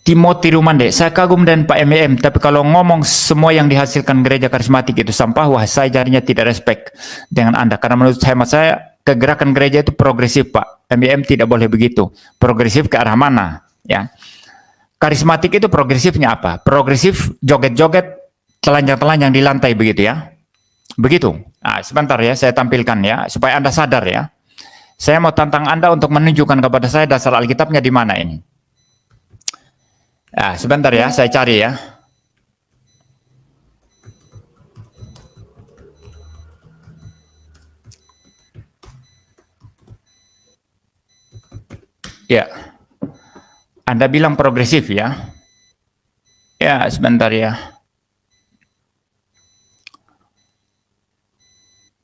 Timothy Rumande, saya kagum dan Pak MEM, tapi kalau ngomong semua yang dihasilkan gereja karismatik itu sampah, wah saya jadinya tidak respect dengan Anda. Karena menurut hemat saya, kegerakan gereja itu progresif Pak. MEM tidak boleh begitu. Progresif ke arah mana? Ya. Karismatik itu progresifnya apa? Progresif joget-joget, telanjang-telanjang di lantai begitu ya. Begitu. Nah, sebentar ya, saya tampilkan ya, supaya Anda sadar ya. Saya mau tantang Anda untuk menunjukkan kepada saya dasar Alkitabnya di mana ini. Nah, sebentar ya, saya cari ya. Ya, Anda bilang progresif ya. Ya, sebentar ya.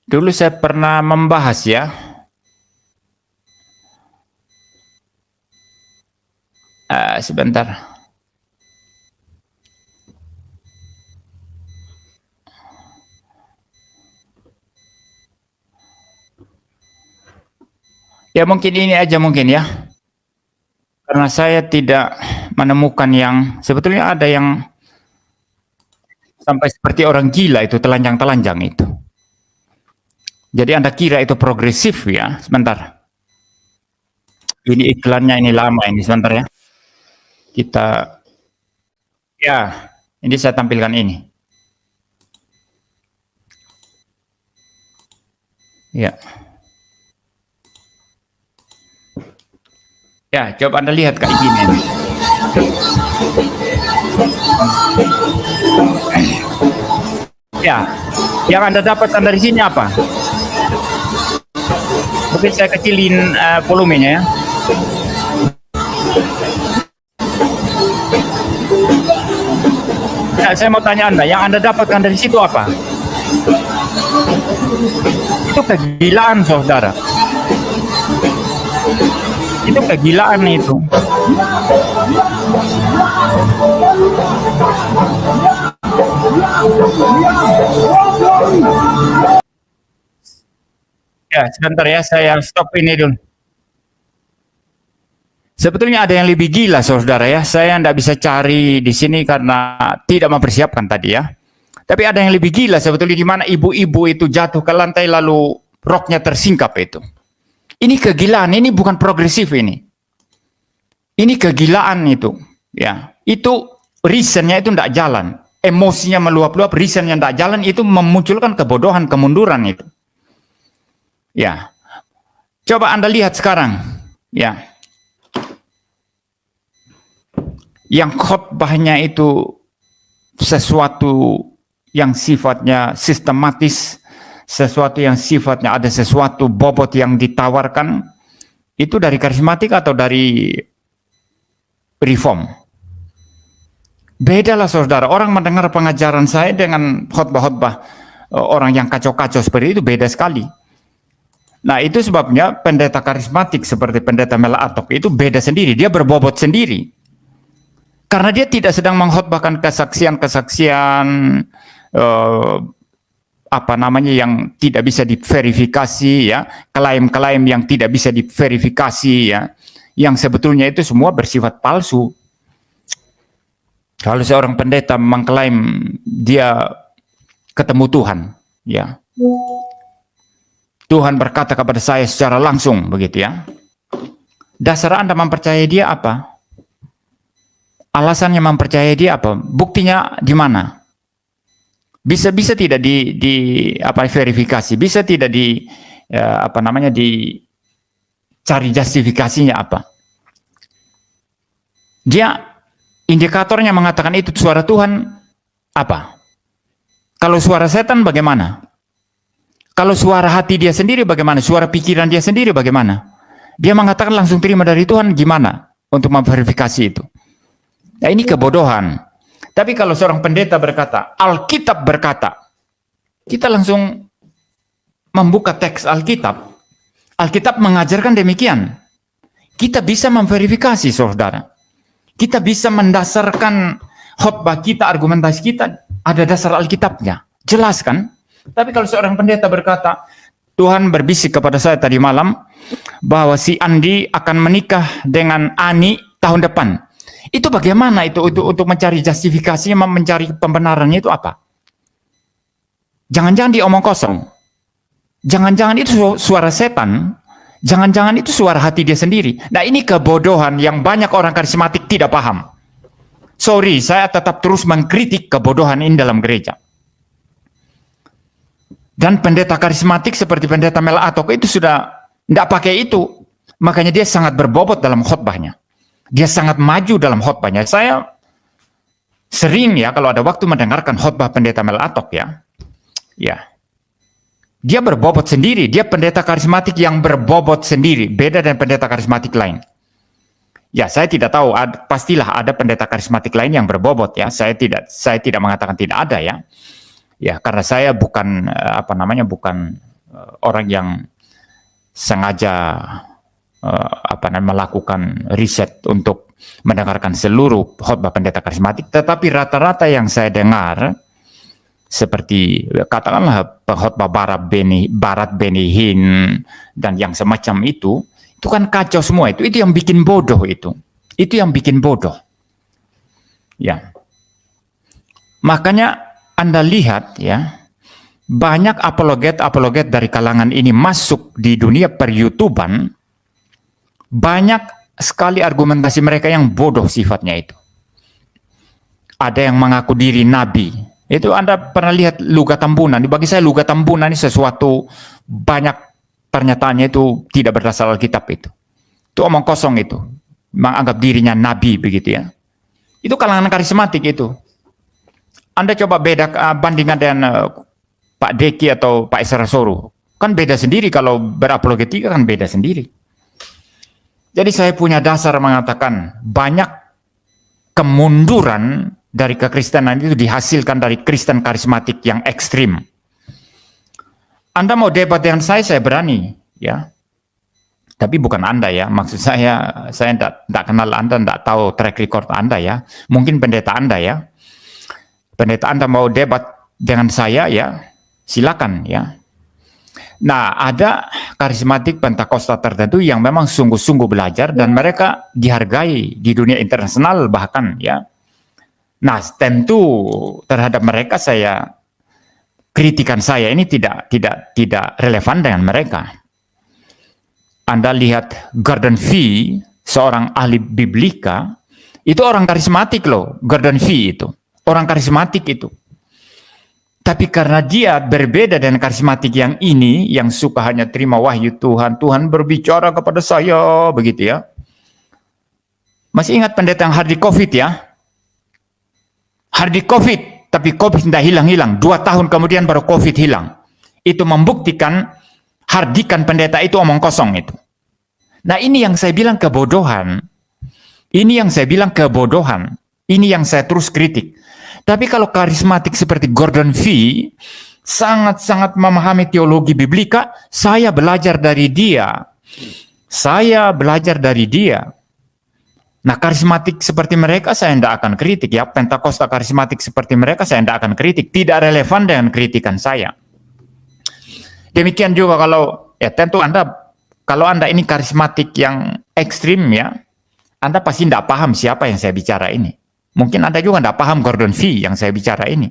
Dulu saya pernah membahas ya. Sebentar. Ya mungkin ini aja mungkin ya. Karena saya tidak menemukan yang, sebetulnya ada yang sampai seperti orang gila itu, telanjang-telanjang itu. Jadi Anda kira itu progresif ya, sebentar. Ini iklannya ini lama ini, sebentar ya. Kita, ya ini saya tampilkan ini. Ya. Ya, coba Anda lihat kayak gini. Ya, yang Anda dapatkan dari sini apa? Mungkin saya kecilin volumenya ya. Ya, saya mau tanya Anda, yang Anda dapatkan dari situ apa? Itu kegilaan, saudara. Itu kegilaan itu. Ya, sebentar ya, saya stop ini dulu. Sebetulnya ada yang lebih gila, saudara ya. Saya tidak bisa cari di sini karena tidak mempersiapkan tadi ya. Tapi ada yang lebih gila sebetulnya, di mana ibu-ibu itu jatuh ke lantai lalu roknya tersingkap itu. Ini kegilaan, ini bukan progresif ini. Ini kegilaan itu. Ya, itu reasonnya itu tidak jalan. Emosinya meluap-luap, reasonnya tidak jalan, itu memunculkan kebodohan, kemunduran itu. Ya, coba Anda lihat sekarang. Ya, yang khotbahnya itu sesuatu yang sifatnya sistematis, sesuatu yang sifatnya ada sesuatu bobot yang ditawarkan, itu dari karismatik atau dari reform? Bedalah saudara, orang mendengar pengajaran saya dengan khotbah-khotbah orang yang kacau-kacau seperti itu beda sekali. Nah itu sebabnya pendeta karismatik seperti pendeta Mela Atok itu beda sendiri, dia berbobot sendiri. Karena dia tidak sedang mengkhotbahkan kesaksian-kesaksian apa namanya yang tidak bisa diverifikasi ya, klaim-klaim yang tidak bisa diverifikasi ya, yang sebetulnya itu semua bersifat palsu. Kalau seorang pendeta mengklaim dia ketemu Tuhan, ya, Tuhan berkata kepada saya secara langsung begitu ya, dasar Anda mempercayai dia apa? Alasannya mempercayai dia apa? Buktinya di mana? Bisa tidak verifikasi, bisa tidak dicari justifikasinya apa? Dia indikatornya mengatakan itu suara Tuhan apa? Kalau suara setan bagaimana? Kalau suara hati dia sendiri bagaimana? Suara pikiran dia sendiri bagaimana? Dia mengatakan langsung terima dari Tuhan, gimana untuk memverifikasi itu? Nah, ini kebodohan. Tapi kalau seorang pendeta berkata, Alkitab berkata, kita langsung membuka teks Alkitab. Alkitab mengajarkan demikian. Kita bisa memverifikasi, saudara. Kita bisa mendasarkan khotbah kita, argumentasi kita, ada dasar Alkitabnya. Jelas kan? Tapi kalau seorang pendeta berkata, Tuhan berbisik kepada saya tadi malam, bahwa si Andi akan menikah dengan Ani tahun depan. Itu bagaimana itu untuk mencari justifikasinya, mencari pembenarannya itu apa? Jangan-jangan dia omong kosong. Jangan-jangan itu suara setan. Jangan-jangan itu suara hati dia sendiri. Nah, ini kebodohan yang banyak orang karismatik tidak paham. Sorry, saya tetap terus mengkritik kebodohan ini dalam gereja. Dan pendeta karismatik seperti pendeta Mel Atok itu sudah tidak pakai itu. Makanya dia sangat berbobot dalam khotbahnya. Dia sangat maju dalam khotbahnya. Saya sering ya kalau ada waktu mendengarkan khotbah pendeta Mel Atok ya. Dia berbobot sendiri. Dia pendeta karismatik yang berbobot sendiri. Beda dengan pendeta karismatik lain. Ya, saya tidak tahu. Pastilah ada pendeta karismatik lain yang berbobot ya. Saya tidak mengatakan tidak ada ya. Ya, karena saya bukan bukan orang yang sengaja melakukan riset untuk mendengarkan seluruh khotbah pendeta karismatik, tetapi rata-rata yang saya dengar seperti katakanlah khotbah Barat Benny Hinn dan yang semacam itu kan kacau semua itu yang bikin bodoh itu yang bikin bodoh ya. Makanya Anda lihat ya, banyak apologet dari kalangan ini masuk di dunia per-YouTuban. Banyak sekali argumentasi mereka yang bodoh sifatnya itu. Ada yang mengaku diri nabi. Itu Anda pernah lihat Luga Tambunan. Bagi saya Luga Tambunan ini sesuatu, banyak pernyataannya itu tidak berdasar Alkitab itu. Itu omong kosong itu. Menganggap dirinya nabi begitu ya. Itu kalangan karismatik itu. Anda coba bandingkan dengan Pak Deki atau Pak Esra Soru. Kan beda sendiri, kalau berapologetika kan beda sendiri. Jadi saya punya dasar mengatakan banyak kemunduran dari kekristenan itu dihasilkan dari Kristen karismatik yang ekstrim. Anda mau debat dengan saya berani ya. Tapi bukan Anda ya, maksud saya tidak kenal Anda, tidak tahu track record Anda ya. Mungkin pendeta Anda ya. Pendeta Anda mau debat dengan saya ya, silakan ya. Nah, ada karismatik Pentakosta tertentu yang memang sungguh-sungguh belajar dan mereka dihargai di dunia internasional bahkan ya. Nah, tentu terhadap mereka kritikan saya ini tidak relevan dengan mereka. Anda lihat Gordon Fee, seorang ahli biblika, itu orang karismatik loh, Gordon Fee itu. Orang karismatik itu. Tapi karena dia berbeda dengan karismatik yang ini, yang suka hanya terima wahyu Tuhan, Tuhan berbicara kepada saya, begitu ya. Masih ingat pendeta yang Hardy Covid ya? Hardy Covid, tapi Covid tidak hilang-hilang. 2 tahun kemudian baru Covid hilang. Itu membuktikan, hardikan pendeta itu omong kosong itu. Nah, ini yang saya bilang kebodohan. Ini yang saya bilang kebodohan. Ini yang saya terus kritik. Tapi kalau karismatik seperti Gordon Fee sangat-sangat memahami teologi biblika, saya belajar dari dia. Saya belajar dari dia. Nah, karismatik seperti mereka saya tidak akan kritik ya. Pentakosta karismatik seperti mereka saya tidak akan kritik. Tidak relevan dengan kritikan saya. Demikian juga kalau, ya tentu kalau Anda ini karismatik yang ekstrim ya, Anda pasti tidak paham siapa yang saya bicara ini. Mungkin Anda juga tidak paham Gordon Fee yang saya bicara ini.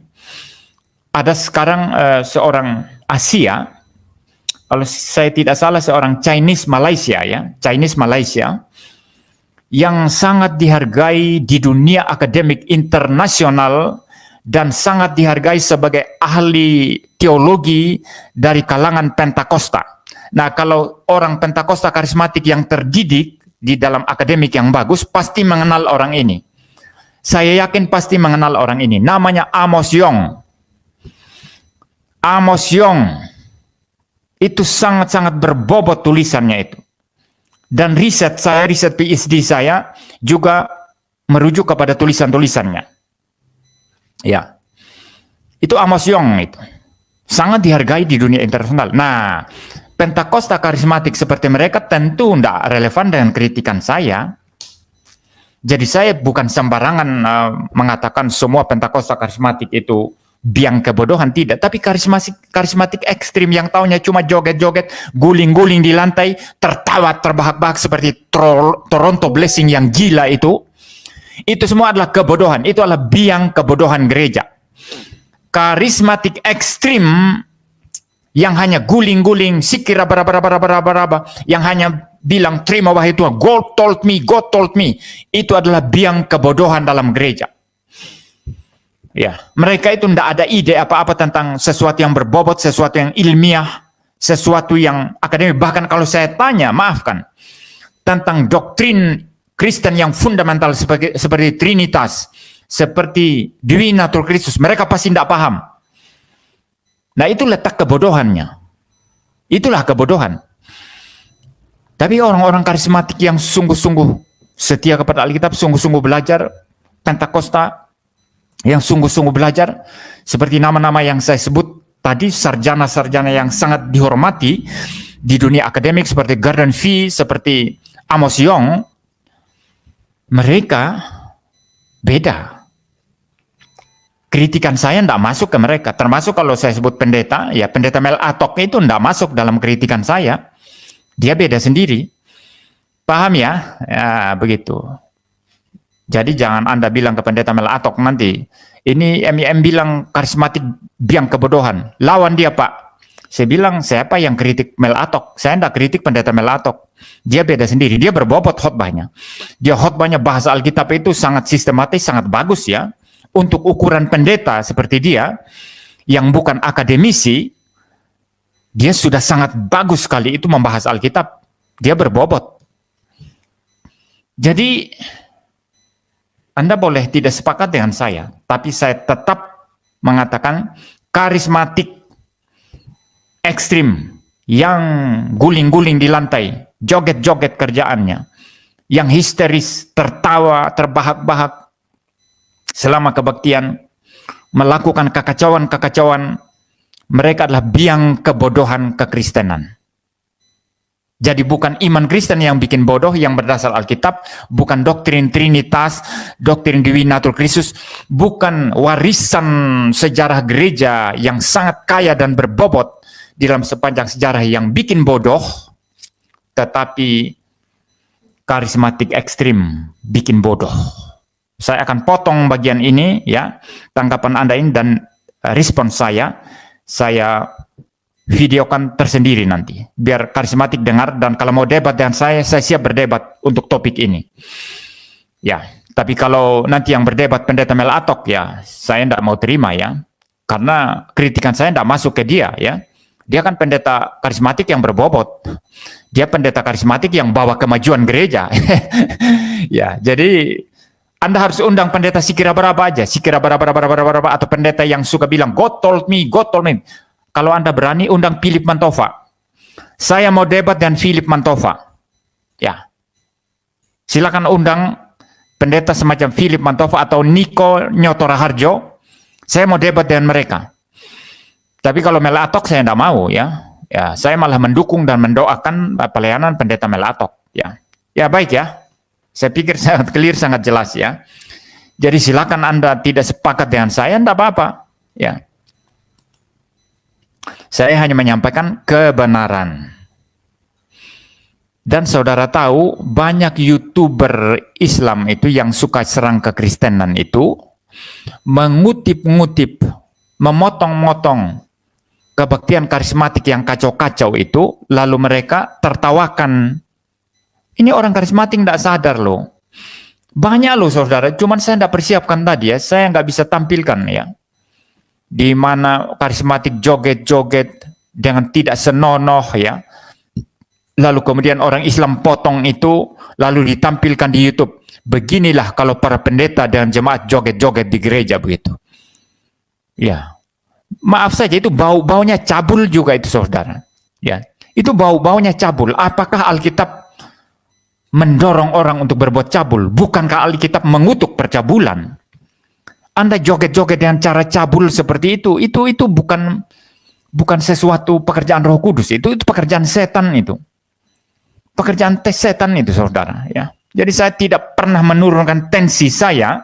Ada sekarang seorang Asia, kalau saya tidak salah seorang Chinese Malaysia ya, Chinese Malaysia, yang sangat dihargai di dunia akademik internasional dan sangat dihargai sebagai ahli teologi dari kalangan Pentakosta. Nah, kalau orang Pentakosta karismatik yang terdidik di dalam akademik yang bagus, pasti mengenal orang ini. Saya yakin pasti mengenal orang ini. Namanya Amos Yong. Amos Yong. Itu sangat-sangat berbobot tulisannya itu. Dan riset PhD saya juga merujuk kepada tulisan-tulisannya. Ya. Itu Amos Yong itu. Sangat dihargai di dunia internasional. Nah, Pentakosta karismatik seperti mereka tentu tidak relevan dengan kritikan saya. Jadi saya bukan sembarangan mengatakan semua Pentakosta karismatik itu biang kebodohan, tidak. Tapi karismatik ekstrim yang taunya cuma joget-joget, guling-guling di lantai, tertawa terbahak-bahak seperti Toronto Blessing yang gila itu Itu semua adalah kebodohan. Itu adalah biang kebodohan gereja. Karismatik ekstrim yang hanya guling-guling, sikira baraba, yang hanya bilang terima wahai Tuhan, God told me, God told me. Itu adalah biang kebodohan dalam gereja. Ya, mereka itu tidak ada ide apa-apa tentang sesuatu yang berbobot, sesuatu yang ilmiah, sesuatu yang akademik. Bahkan kalau saya tanya, maafkan, tentang doktrin Kristen yang fundamental seperti Trinitas, seperti Divinatur Kristus, mereka pasti tidak paham. Nah, itu letak kebodohannya. Itulah kebodohan. Tapi orang-orang karismatik yang sungguh-sungguh setia kepada Alkitab, sungguh-sungguh belajar, Pentakosta, yang sungguh-sungguh belajar, seperti nama-nama yang saya sebut tadi, sarjana-sarjana yang sangat dihormati di dunia akademik, seperti Gordon Fee, seperti Amos Yong, mereka beda. Kritikan saya tidak masuk ke mereka, termasuk kalau saya sebut pendeta, ya pendeta Mel Atok itu tidak masuk dalam kritikan saya. Dia beda sendiri. Paham ya? Ya, begitu. Jadi jangan Anda bilang ke pendeta Mel Atok nanti, ini MIM bilang karismatik biang kebodohan. Lawan dia, Pak. Saya bilang, siapa yang kritik Mel Atok? Saya tidak kritik pendeta Mel Atok. Dia beda sendiri. Dia berbobot khotbahnya. Dia khotbahnya bahasa Alkitab itu sangat sistematis, sangat bagus ya. Untuk ukuran pendeta seperti dia, yang bukan akademisi, dia sudah sangat bagus sekali itu membahas Alkitab. Dia berbobot. Jadi, Anda boleh tidak sepakat dengan saya, tapi saya tetap mengatakan karismatik ekstrim yang guling-guling di lantai, joget-joget kerjaannya, yang histeris, tertawa, terbahak-bahak selama kebaktian, melakukan kekacauan-kekacauan, mereka adalah biang kebodohan kekristenan. Jadi bukan iman Kristen yang bikin bodoh yang berdasar Alkitab, bukan doktrin Trinitas, doktrin Divinatur Kristus, bukan warisan sejarah gereja yang sangat kaya dan berbobot di dalam sepanjang sejarah yang bikin bodoh, tetapi karismatik ekstrim bikin bodoh. Saya akan potong bagian ini ya, tanggapan Anda ini dan respons saya videokan tersendiri nanti, biar karismatik dengar, dan kalau mau debat dengan saya siap berdebat untuk topik ini. Ya, tapi kalau nanti yang berdebat pendeta Mel Atok, ya saya tidak mau terima ya, karena kritikan saya tidak masuk ke dia ya. Dia kan pendeta karismatik yang berbobot. Dia pendeta karismatik yang bawa kemajuan gereja. Ya, jadi Anda harus undang pendeta Sikira Baraba aja, Sikira Baraba, atau pendeta yang suka bilang God told me, God told me. Kalau Anda berani, undang Philip Mantova. Saya mau debat dengan Philip Mantova. Ya, silakan undang pendeta semacam Philip Mantova atau Niko Nyotora Harjo. Saya mau debat dengan mereka. Tapi kalau Mel Atok saya tidak mau ya. Ya, saya malah mendukung dan mendoakan pelayanan pendeta Mel Atok. Ya, ya baik ya. Saya pikir sangat clear, sangat jelas ya. Jadi silakan Anda tidak sepakat dengan saya, tidak apa-apa. Ya. Saya hanya menyampaikan kebenaran. Dan saudara tahu, banyak YouTuber Islam itu yang suka serang kekristenan itu, mengutip-ngutip, memotong-motong kebaktian karismatik yang kacau-kacau itu, lalu mereka tertawakan. Ini orang karismatik tidak sadar loh. Banyak loh saudara, cuman saya tidak persiapkan tadi ya, saya nggak bisa tampilkan ya. Di mana karismatik joget-joget dengan tidak senonoh ya. Lalu kemudian orang Islam potong itu, lalu ditampilkan di YouTube. Beginilah kalau para pendeta dan jemaat joget-joget di gereja begitu. Ya, maaf saja itu bau-baunya cabul juga itu saudara. Ya, itu bau-baunya cabul. Apakah Alkitab mendorong orang untuk berbuat cabul? Bukankah Alkitab mengutuk percabulan? Anda joget-joget dengan cara cabul seperti itu bukan sesuatu pekerjaan Roh Kudus, itu pekerjaan setan itu. Pekerjaan setan itu saudara ya. Jadi saya tidak pernah menurunkan tensi saya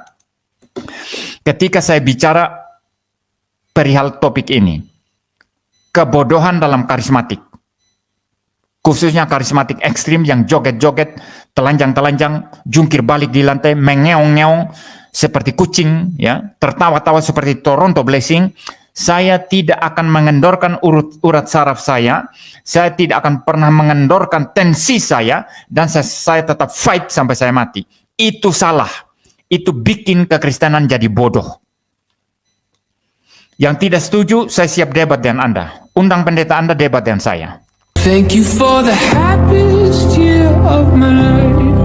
ketika saya bicara perihal topik ini. Kebodohan dalam karismatik. Khususnya karismatik ekstrim yang joget-joget telanjang-telanjang, jungkir balik di lantai, mengeong-ngeong seperti kucing, ya, tertawa-tawa seperti Toronto Blessing, saya tidak akan mengendorkan urat saraf saya tidak akan pernah mengendorkan tensi saya, dan saya tetap fight sampai saya mati. Itu salah. Itu bikin kekristenan jadi bodoh. Yang tidak setuju, saya siap debat dengan Anda. Undang pendeta Anda debat dengan saya. Thank you for the happiest year of my life.